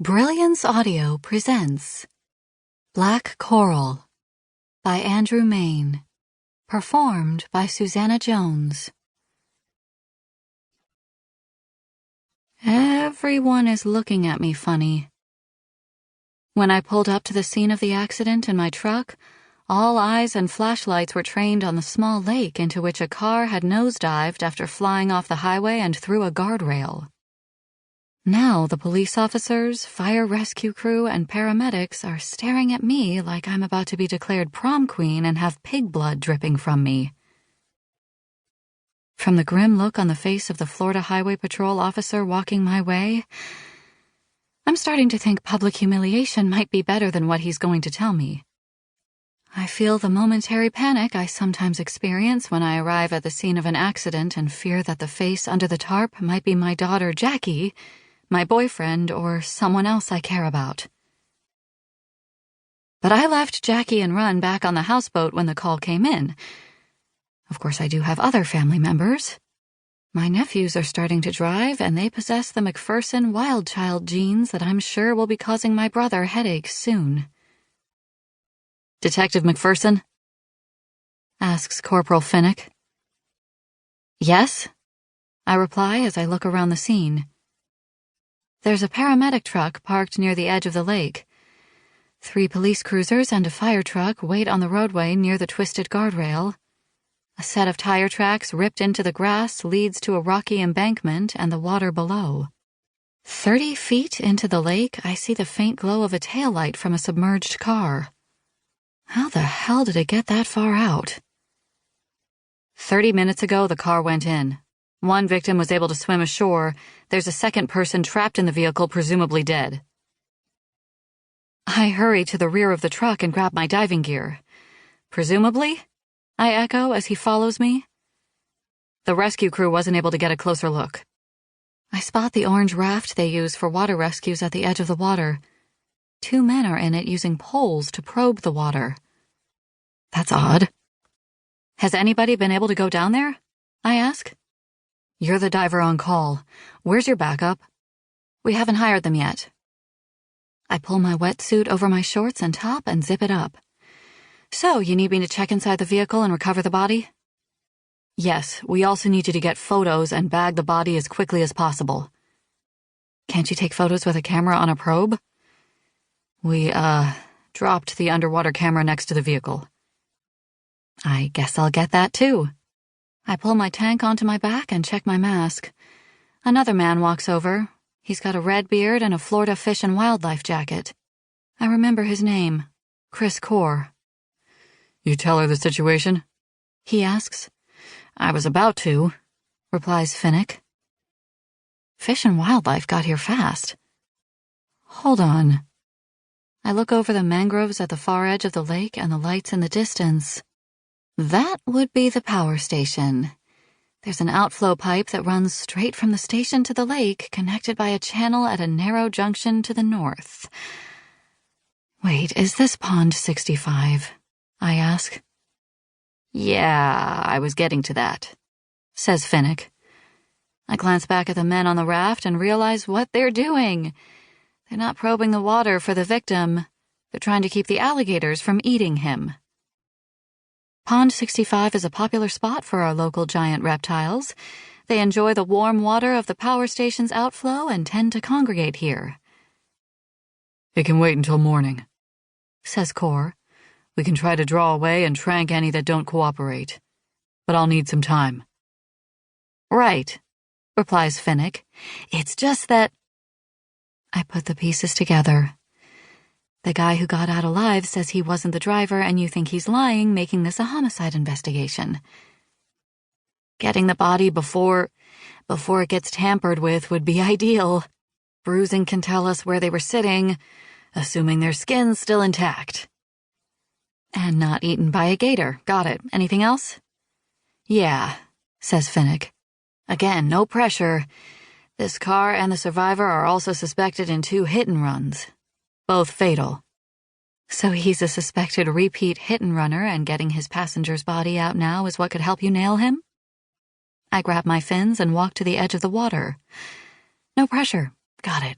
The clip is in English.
Brilliance Audio presents Black Coral by Andrew Mayne, performed by Susanna Jones. Everyone is looking at me funny. When I pulled up to the scene of the accident in my truck, all eyes and flashlights were trained on the small lake into which a car had nosedived after flying off the highway and through a guardrail. Now the police officers, fire rescue crew, and paramedics are staring at me like I'm about to be declared prom queen and have pig blood dripping from me. From the grim look on the face of the Florida Highway Patrol officer walking my way, I'm starting to think public humiliation might be better than what he's going to tell me. I feel the momentary panic I sometimes experience when I arrive at the scene of an accident and fear that the face under the tarp might be my daughter Jackie, my boyfriend, or someone else I care about. But I left Jackie and Run back on the houseboat when the call came in. Of course, I do have other family members. My nephews are starting to drive, and they possess the McPherson wild child genes that I'm sure will be causing my brother headaches soon. "Detective McPherson?" asks Corporal Finnick. "Yes?" I reply as I look around the scene. There's a paramedic truck parked near the edge of the lake. 3 police cruisers and a fire truck wait on the roadway near the twisted guardrail. A set of tire tracks ripped into the grass leads to a rocky embankment and the water below. 30 feet into the lake, I see the faint glow of a taillight from a submerged car. How the hell did it get that far out? 30 minutes ago, the car went in. 1 victim was able to swim ashore. There's a second person trapped in the vehicle, presumably dead. I hurry to the rear of the truck and grab my diving gear. "Presumably?" I echo as he follows me. The rescue crew wasn't able to get a closer look. I spot the orange raft they use for water rescues at the edge of the water. 2 men are in it using poles to probe the water. That's odd. "Has anybody been able to go down there?" I ask. "You're the diver on call. Where's your backup?" "We haven't hired them yet." I pull my wetsuit over my shorts and top and zip it up. "So, you need me to check inside the vehicle and recover the body?" "Yes, we also need you to get photos and bag the body as quickly as possible." "Can't you take photos with a camera on a probe?" We, dropped the underwater camera next to the vehicle." "I guess I'll get that too." I pull my tank onto my back and check my mask. Another man walks over. He's got a red beard and a Florida Fish and Wildlife jacket. I remember his name, Chris Core. "You tell her the situation?" he asks. "I was about to," replies Finnick. Fish and Wildlife got here fast. Hold on. I look over the mangroves at the far edge of the lake and the lights in the distance. That would be the power station. There's an outflow pipe that runs straight from the station to the lake, connected by a channel at a narrow junction to the north. Wait, is this Pond 65? I ask. "Yeah, I was getting to that," says Finnick. I glance back at the men on the raft and realize what they're doing. They're not probing the water for the victim. They're trying to keep the alligators from eating him. Pond 65 is a popular spot for our local giant reptiles. They enjoy the warm water of the power station's outflow and tend to congregate here. "It can wait until morning," says Core. "We can try to draw away and trank any that don't cooperate. But I'll need some time." "Right," replies Finnick. "It's just that—" I put the pieces together. The guy who got out alive says he wasn't the driver, and you think he's lying, making this a homicide investigation. Getting the body before it gets tampered with would be ideal. Bruising can tell us where they were sitting, assuming their skin's still intact. And not eaten by a gator. Got it. Anything else? "Yeah," says Finnick. "Again, no pressure. This car and the survivor are also suspected in 2 hit-and-runs. Both fatal. So he's a suspected repeat hit-and-runner, and getting his passenger's body out now is what could help you nail him?" I grab my fins and walk to the edge of the water. "No pressure. Got it."